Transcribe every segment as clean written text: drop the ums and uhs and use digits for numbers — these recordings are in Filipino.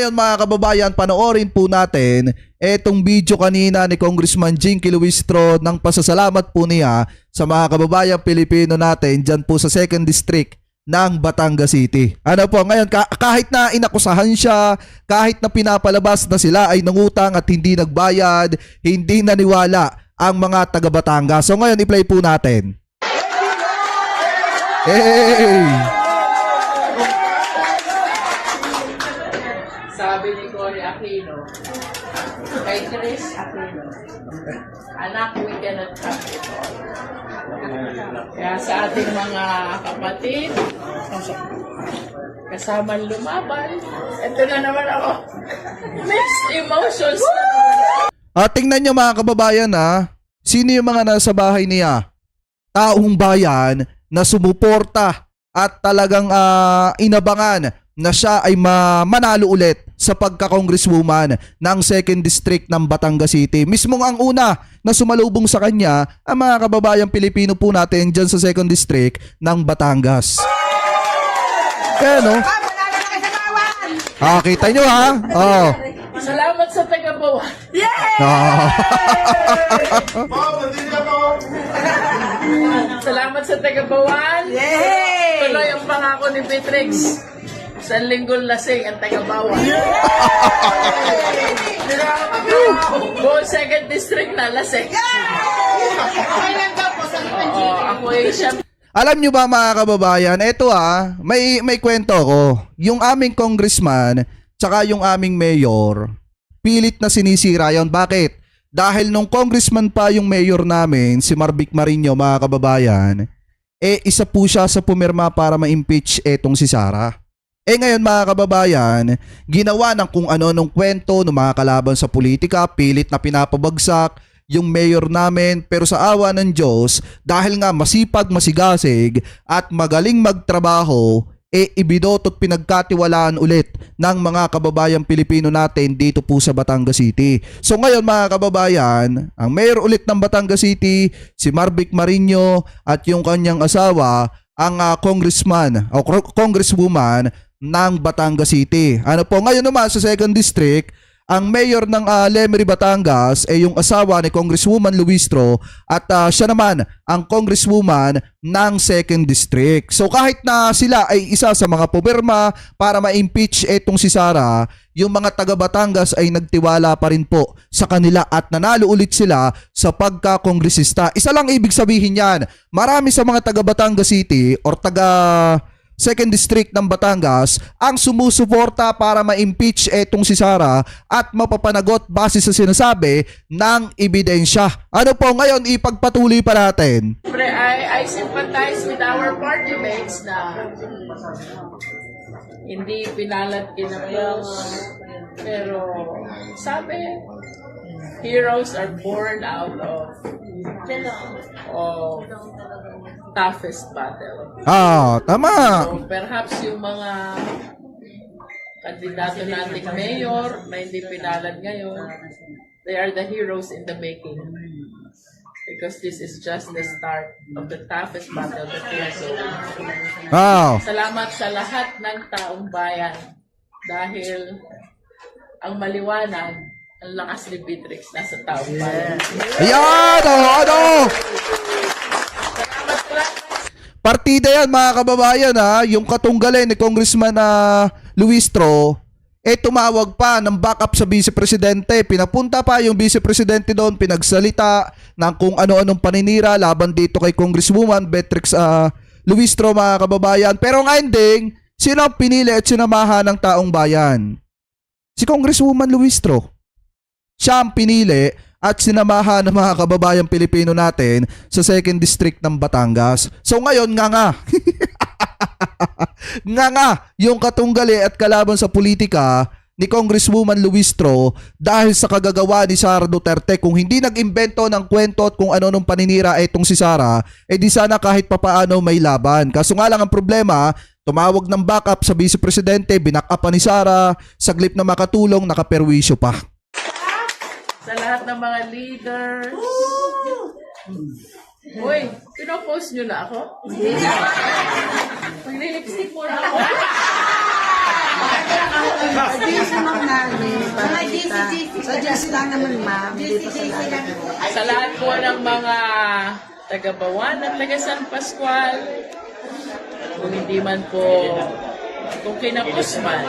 ngayon mga kababayan, panoorin po natin etong video kanina ni Congressman Jinky Luistro ng pasasalamat po niya sa mga kababayang Pilipino natin dyan po sa 2nd District ng Batangas City. Ano po, ngayon kahit na inakusahan siya, kahit na pinapalabas na sila ay nangutang at hindi nagbayad, hindi naniwala ang mga taga Batangas. So ngayon i-play po natin. Hey! Sabi ni Cory Aquino, kay Chris Aquino, anak, we cannot have it all. Kaya sa ating mga kapatid, kasamang lumaban, ito na naman ako. Mixed emotions na naman. Tingnan nyo mga kababayan sino yung mga nasa bahay niya? Taong bayan na sumuporta at talagang inabangan na siya ay manalo ulit sa pagka-congresswoman ng 2nd District ng Batangas City. Mismong ang una na sumalubong sa kanya ang mga kababayang Pilipino po natin dyan sa 2nd District ng Batangas. Kaya no? Kita nyo Salamat sa taga-bawa. Salamat sa taga-bawan. Tuloy ang pangako ni Beatrix. Isang linggong lasing ang taga-bawan. Buong 2nd District na lasing. Ako ay siya. Alam nyo ba mga kababayan, eto may kwento ko. Yung aming congressman, tsaka yung aming mayor, pilit na sinisira yon. Bakit? Dahil nung congressman pa yung mayor namin, si Marvic Marino mga kababayan, isa po siya sa pumirma para ma-impeach etong si Sara. Ngayon mga kababayan, ginawa ng kung ano nung kwento ng mga kalaban sa politika, pilit na pinapabagsak yung mayor namin, pero sa awa ng Diyos, dahil nga masipag, masigasig at magaling magtrabaho, ibidotot pinagkatiwalaan ulit ng mga kababayang Pilipino natin dito po sa Batangas City. So ngayon mga kababayan, ang mayor ulit ng Batangas City, si Marvic Marino at yung kanyang asawa, ang congressman o congresswoman ng Batangas City. Ano po, ngayon naman sa 2nd District, ang mayor ng Lemery, Batangas ay yung asawa ni Congresswoman Luistro at siya naman ang congresswoman ng 2nd District. So kahit na sila ay isa sa mga pumirma para ma-impeach etong si Sara, yung mga taga Batangas ay nagtiwala pa rin po sa kanila at nanalo ulit sila sa pagka-kongresista. Isa lang ibig sabihin yan, marami sa mga taga Batangas City or taga 2nd District ng Batangas ang sumusuporta para ma-impeach etong si Sara at mapapanagot base sa sinasabi ng ebidensya. Ano po ngayon, ipagpatuloy pa natin. I sympathize with our party mates na hindi pinalat kinapos. Pero sabi, heroes are born out of toughest battle. Tama. So, perhaps yung mga kandidato nating mayor na hindi pinalad ngayon, they are the heroes in the making. Because this is just the start of the toughest battle that we are going. Salamat sa lahat ng taong bayan dahil ang maliwanag, ang lakas ni Beatrix nasa taong bayan. Ayan! Partida yan mga kababayan yung katunggalin ni Congressman Luistro tumawag pa ng backup sa Vice Presidente. Pinapunta pa yung Vice Presidente doon, pinagsalita ng kung ano-anong paninira laban dito kay Congresswoman Beatrix Luistro mga kababayan. Pero ang ending, sino ang pinili at sinamahan ng taong bayan? Si Congresswoman Luistro. Siya ang pinili at sinamahan ng mga kababayang Pilipino natin sa 2nd District ng Batangas. So ngayon nga yung katunggali at kalaban sa politika ni Congresswoman Luistro dahil sa kagagawa ni Sara Duterte. Kung hindi nag-imbento ng kwento at kung ano nung paninira etong si Sara, di sana kahit papaano may laban. Kaso nga lang ang problema, tumawag ng backup sa Vice Presidente, binack-up pa ni Sara, saglip na makatulong, nakaperwisyo pa. Sa lahat ng mga leaders. Uy, pinopost nyo na ako? Hindi na. Maglilipstick muna ako. GC ma'am namin. Sa GC lang naman ma'am. Hindi pa sa lahat. Sa lahat po ng mga taga Bawan at taga San Pascual, kung hindi man po, kung kinapos man,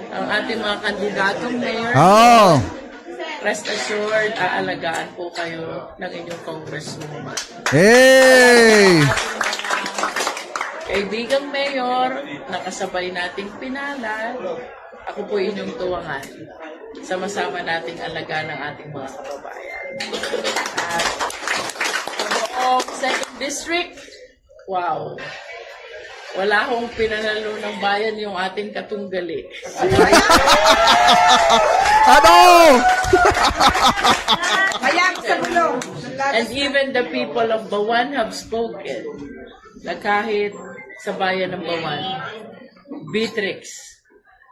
ang ating mga kandidatong mayor, Oh. rest assured, aalagaan po kayo ng inyong congresswoman. Hey! Kaibigang mayor, nakasabay nating pinalad, ako po inyong tuwangan. Sama-sama nating alagaan ng ating mga kababayan. At second district, wow. Wala akong pinanalo ng bayan yung ating katunggali. Ano? Kaya sa bulong. And even the people of Bawan have spoken na kahit sa bayan ng Bawan, Beatrix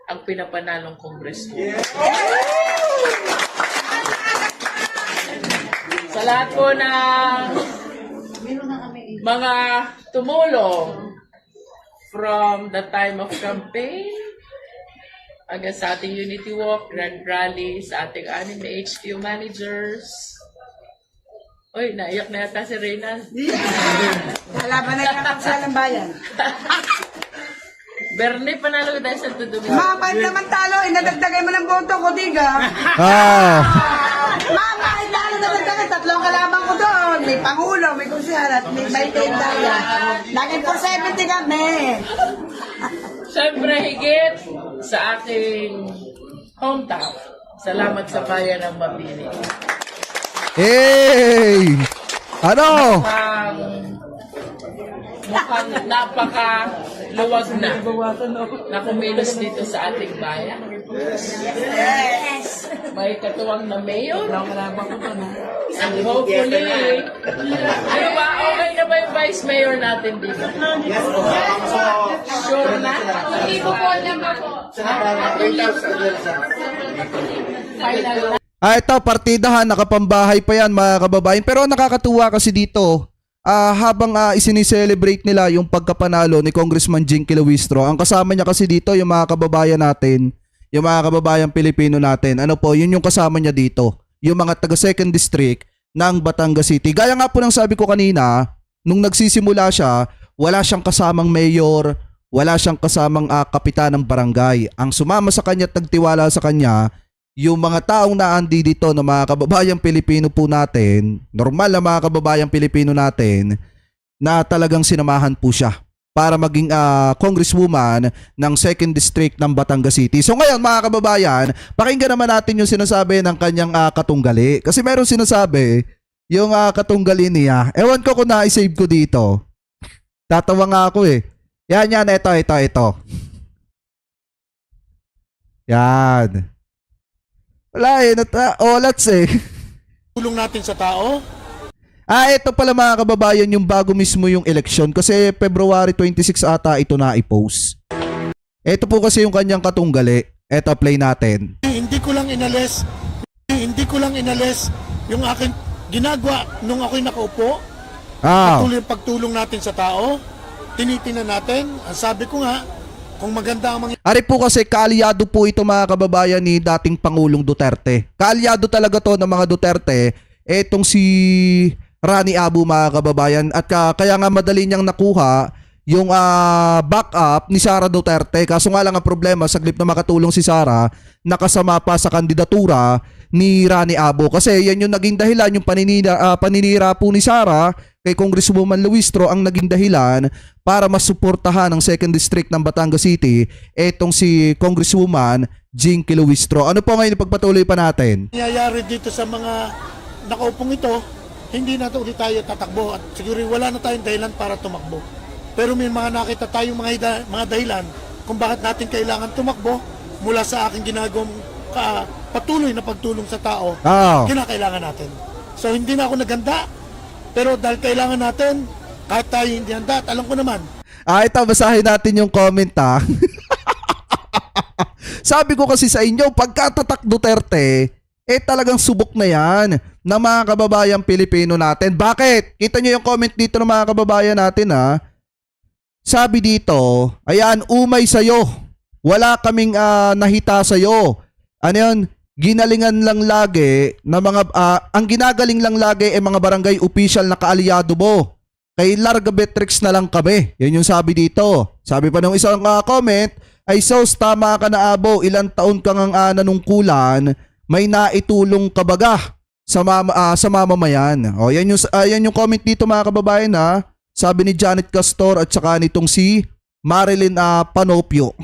ang pinapanalong kongreswoman. Sa lahat po ng mga tumulong from the time of campaign hanggang sa ating Unity Walk, Grand Rally, sa ating anim na HQ managers. Uy, naiyak na yata si Reyna. Kalaban na yung kapsal ng bayan. Berne, panalo tayo sa Domingo. Mama, naman talo. Inadagdagay mo ng boto ko, diga. Ah. Mama, talo na dagdagan. Tatlong kalaban ko doon. May Pangulo, may Kusyal, at may Tendaya. Naging 470 kami. Siyempre, higit sa aking hometown. Salamat sa bayan ng Mabini. Hey! Ano? Mukhang napaka-luwag na kumilos dito sa ating bayan. May katuwang na mayor. And hopefully, ano ba, okay na ba yung vice mayor natin dito? Sure na? Hindi po po naman po. Final na. Ito, partidahan, nakapambahay pa yan mga kababayan. Pero ang nakakatuwa kasi dito, habang isinicelebrate nila yung pagkapanalo ni Congressman Jinky Luistro, ang kasama niya kasi dito yung mga kababayan natin, yung mga kababayan Pilipino natin. Ano po, yun yung kasama niya dito, yung mga taga 2nd District ng Batangas City. Gaya nga po ng sabi ko kanina, nung nagsisimula siya, wala siyang kasamang mayor, wala siyang kasamang kapitan ng barangay. Ang sumama sa kanya at nagtiwala sa kanya, yung mga taong naandi dito na mga kababayang Pilipino po natin, normal na mga kababayang Pilipino natin, na talagang sinamahan po siya para maging congresswoman ng 2nd District ng Batangas City. So ngayon mga kababayan, pakinggan naman natin yung sinasabi ng kanyang katunggali. Kasi meron sinasabi, yung katunggali niya, ewan ko kung na-save ko dito. Tatawa nga ako eh. Yan, ito. Yan. Wala eh, olats eh. Tulong natin sa tao. Ito pala mga kababayan yung bago mismo yung election kasi February 26 ata ito na i-post. Ito po kasi yung kanyang katunggali. Ito, play natin. Hindi ko lang inalis yung aking ginagawa nung ako'y nakaupo. Patuloy yung pagtulong natin sa tao. Tinitingnan natin. Ang sabi ko nga, kung maganda ang mga Ari po kasi kaalyado po ito mga kababayan ni dating Pangulong Duterte. Kaalyado talaga to ng mga Duterte. Etong si Rani Abu mga kababayan. At kaya nga madali niyang nakuha yung backup ni Sara Duterte. Kaso nga lang ang problema, saglit na makatulong si Sara, nakasama pa sa kandidatura ni Rani Abu. Kasi yan yung naging dahilan, yung paninira po ni Sara kay Congresswoman Luistro ang naging dahilan para masuportahan ng 2nd District ng Batangas City etong si Congresswoman Jinky Luistro. Ano po ngayon ipagpatuloy pa natin? nangyayari dito sa mga nakaupong ito, hindi na ulit tayo tatakbo at siguro wala na tayong dahilan para tumakbo. Pero may mga nakita tayong mga dahilan kung bakit natin kailangan tumakbo mula sa aking ginagawang patuloy na pagtulong sa tao. Kinakailangan natin. So hindi na ako naganda, pero dahil kailangan natin, kahit tayo hindi handa, at alam ko naman. Ito, basahin natin yung comment ha. Sabi ko kasi sa inyo, pagkatatak Duterte, talagang subok na yan ng mga kababayang Pilipino natin. Bakit? Kita nyo yung comment dito ng mga kababayan natin ha. Sabi dito, ayan, umay sa'yo. wala kaming nahita sa'yo. Ano yun? Ginalingan lang lagi na mga, ang ginagaling lang lagi ay mga barangay official na kaalyado mo. Kay Larga Betrix na lang kami. Yan yung sabi dito. Sabi pa nung isang comment, ay sos, tama ka na abo, ilang taon kang nanungkulan, may naitulong ka baga sa mamamayan. O, yan yung comment dito mga kababayan ha. Sabi ni Janet Castor at saka nitong si Marilyn Panopio.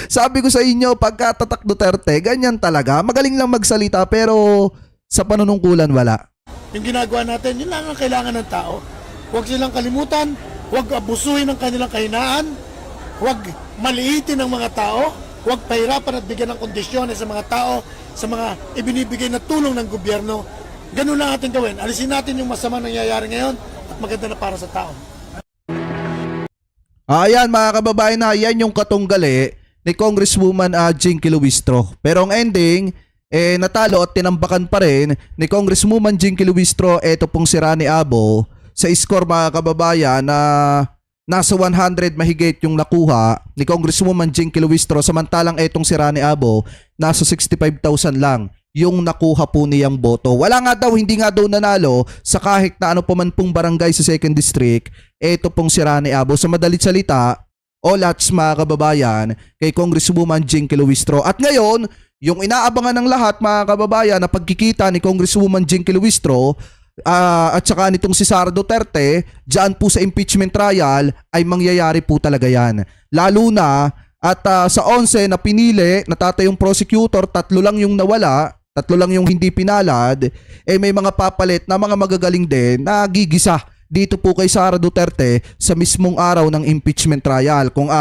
Sabi ko sa inyo, pagka Tatak Duterte, ganyan talaga. Magaling lang magsalita pero sa panunungkulan wala. Yung ginagawa natin, yun lang ang kailangan ng tao. Huwag silang kalimutan, huwag abusuhin ang kanilang kahinaan, huwag maliitin ang mga tao, huwag pahirapan at bigyan ng kondisyones sa mga tao, sa mga ibinibigay na tulong ng gobyerno. Ganun lang ating gawin. Alisin natin yung masama nangyayari ngayon at maganda na para sa tao. Ayan mga kababayan na, yan yung katunggali ni Congresswoman Jinky Luistro. Pero ang ending, natalo at tinambakan pa rin ni Congresswoman Jinky Luistro eto pong si Rani Abo sa score mga kababayan na nasa 100 mahigit yung nakuha ni Congresswoman Jinky Luistro, samantalang etong si Rani Abo nasa 65,000 lang yung nakuha po niyang boto. Wala nga daw, hindi nga daw nanalo sa kahit na ano pa man pong barangay sa 2nd District eto pong si Rani Abo. Sa madalit salita, all outs mga kababayan kay Congresswoman Jinky Luistro. At ngayon, yung inaabangan ng lahat mga kababayan na pagkikita ni Congresswoman Jinky Luistro at saka nitong si Sara Duterte dyan po sa impeachment trial ay mangyayari po talaga yan. Lalo na at sa 11 na pinili na tatayong prosecutor, 3 lang yung nawala, 3 lang yung hindi pinalad, may mga papalit na mga magagaling din na gigisa dito po kay Sara Duterte sa mismong araw ng impeachment trial. Kung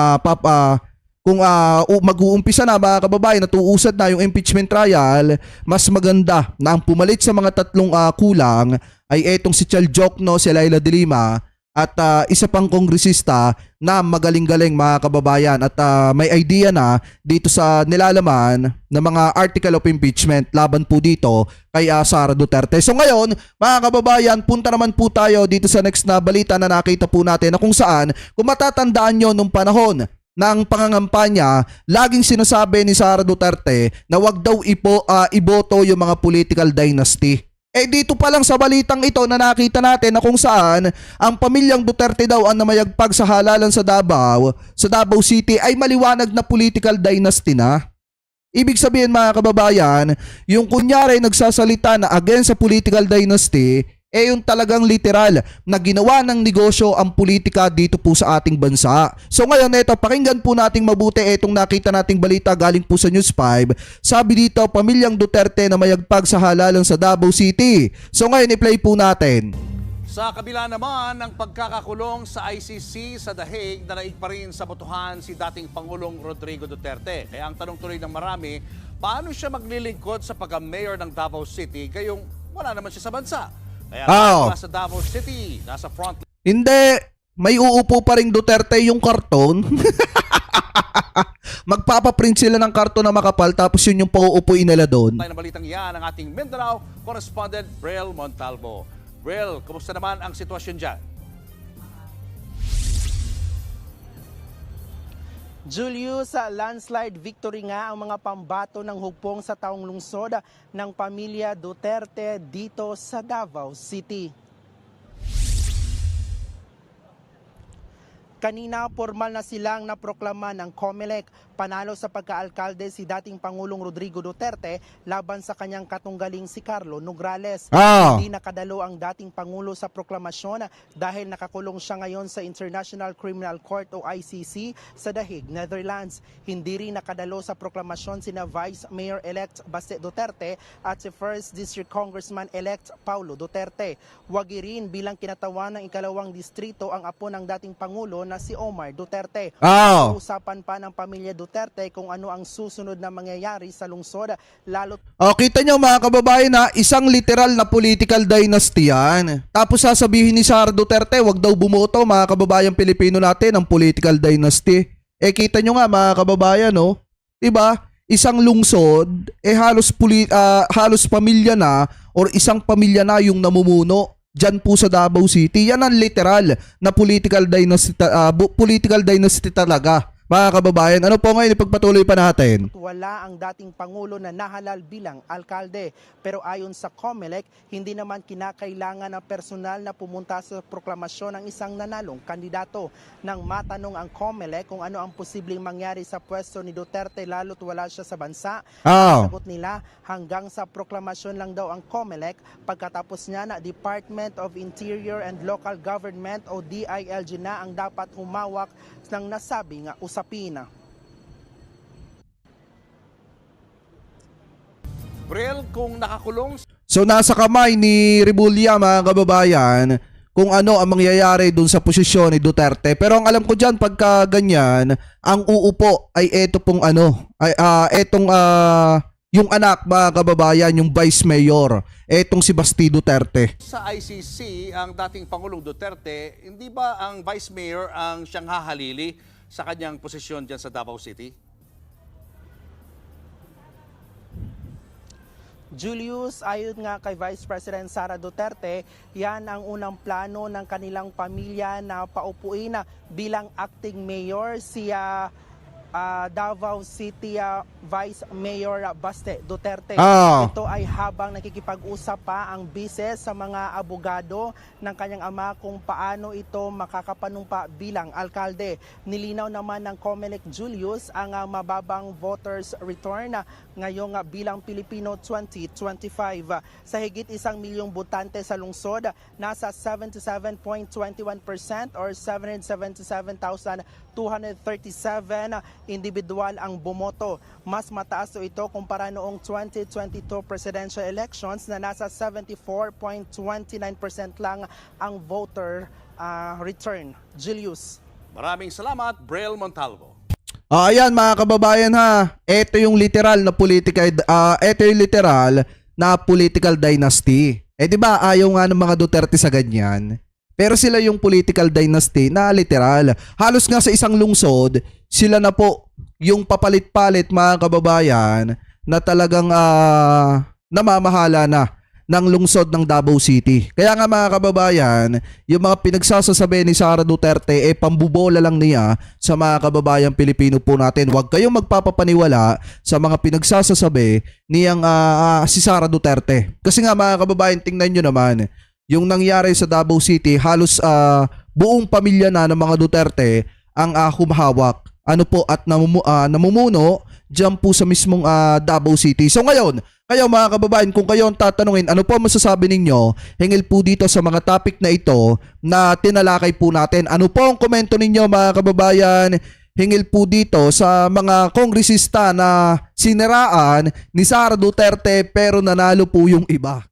mag-uumpisa na mga kababayan, natuusad na yung impeachment trial, mas maganda na ang pumalit sa mga 3 kulang ay etong si Chal Jokno, si Laila de Lima at isa pang kongresista na magaling-galing mga kababayan at may idea na dito sa nilalaman ng mga article of impeachment laban po dito kay Sara Duterte. So ngayon mga kababayan, punta naman po tayo dito sa next na balita na nakita po natin na kung saan, kung matatandaan nyo nung panahon ng pangangampanya, laging sinasabi ni Sara Duterte na wag daw iboto yung mga political dynasty. Dito pa lang sa balitang ito na nakita natin na kung saan ang pamilyang Duterte daw ang namayagpag sa halalan sa Davao City ay maliwanag na political dynasty na. Ibig sabihin mga kababayan, yung kunyari nagsasalita na against sa political dynasty, yung talagang literal na ginawa ng negosyo ang politika dito po sa ating bansa. So ngayon ito, pakinggan po nating mabuti itong nakita nating balita galing po sa News 5. Sabi dito, pamilyang Duterte na mayagpag sa halalan sa Davao City. So ngayon i-play po natin. Sa kabila naman ng pagkakakulong sa ICC sa The Hague, nanaig pa rin sa botohan si dating Pangulong Rodrigo Duterte. Kaya ang tanong tuloy ng marami, paano siya maglilingkod sa pagka-mayor ng Davao City gayong wala naman siya sa bansa? Kaya sa Davao City, nasa front. Hindi, may uupo pa rin Duterte yung karton. Magpapaprint sila ng karton na makapal tapos yun yung pauupuin nila doon. Tayo na balitang yan ang ating Mindanao correspondent Brel Montalvo. Brel, kumusta naman ang sitwasyon dyan? Julius, landslide victory nga ang mga pambato ng hugpong sa taong lungsod ng pamilya Duterte dito sa Davao City. Kanina, formal na silang naproklama ng COMELEC. Panalo sa pagkaalkalde si dating Pangulong Rodrigo Duterte laban sa kanyang katunggaling si Carlo Nograles. Hindi nakadalo ang dating Pangulo sa proklamasyon dahil nakakulong siya ngayon sa International Criminal Court o ICC sa The Hague, Netherlands. Hindi rin nakadalo sa proklamasyon sina Vice Mayor-elect Baste Duterte at si 1st District Congressman-elect Paulo Duterte. Wagi rin bilang kinatawan ng ikalawang distrito ang apo ng dating Pangulo na si Omar Duterte. Usapan pa ng pamilya Duterte kung ano ang susunod na mangyayari sa lungsod, lalo. Kita nyo mga kababayan na isang literal na political dynasty yan. Tapos sasabihin ni Sara Duterte, wag daw bumoto mga kababayan Pilipino natin ng political dynasty. Kita nyo nga mga kababayan, no? Diba? Isang lungsod, halos pamilya na or isang pamilya na yung namumuno dyan po sa Davao City. Yan ang literal na political dynasty talaga mga kababayan. Ano po ngayon, ipagpatuloy pa natin. Wala ang dating Pangulo na nahalal bilang alkalde. Pero ayon sa COMELEC, hindi naman kinakailangan ng personal na pumunta sa proklamasyon ng isang nanalong kandidato. Nang matanong ang COMELEC kung ano ang posibleng mangyari sa pwesto ni Duterte lalo't wala siya sa bansa, sagot nila hanggang sa proklamasyon lang daw ang COMELEC. Pagkatapos niya na Department of Interior and Local Government o DILG na ang dapat humawak ng nasabi nga usapin. Brel, kung nakakulong So nasa kamay ni Rebulla, mga kababayan, kung ano ang mangyayari dun sa posisyon ni Duterte. Pero ang alam ko dyan, pagka ganyan, ang uupo ay eto pong yung anak, mga kababayan, yung Vice Mayor, etong si Basti Duterte. sa ICC ang dating Pangulong Duterte, hindi ba ang Vice Mayor ang siyang hahalili sa kanyang posisyon dyan sa Davao City? Julius, ayon nga kay Vice President Sara Duterte, yan ang unang plano ng kanilang pamilya na paupuin na bilang acting mayor si Davao City Vice Mayor Baste Duterte. Ito ay habang nakikipag-usap pa ang bises sa mga abogado ng kanyang ama kung paano ito makakapanumpa bilang alkalde. Nilinaw naman ng COMELEC Julius ang mababang voters return ngayong bilang Pilipino 2025. Sa higit 1 milyong botante sa lungsod, nasa 77.21% or 777,237 individual ang bumoto. Mas mataas ito kumpara noong 2022 presidential elections na nasa 74.29% lang ang voter return. Julius. Maraming salamat, Brel Montalvo. Ayan, mga kababayan, ha. Ito yung literal na political dynasty. Di ba ayaw nga ng mga Duterte sa ganyan? Pero sila yung political dynasty na literal. Halos nga sa isang lungsod, sila na po yung papalit-palit, mga kababayan, na talagang namamahala na ng lungsod ng Davao City. Kaya nga, mga kababayan, yung mga pinagsasasabi ni Sara Duterte pambubola lang niya sa mga kababayang Pilipino po natin. Huwag kayong magpapapaniwala sa mga pinagsasasabi niyang si Sara Duterte. Kasi nga, mga kababayan, tingnan nyo naman, yung nangyari sa Davao City, halos buong pamilya na ng mga Duterte ang humahawak. At namumuno dyan po sa mismong Davao City. So ngayon, kayo, mga kababayan, kung kayo ang tatanungin, ano po masasabi ninyo, hingil po dito sa mga topic na ito na tinalakay po natin. Ano po ang komento ninyo, mga kababayan, hingil po dito sa mga kongresista na siniraan ni Sara Duterte pero nanalo po yung iba.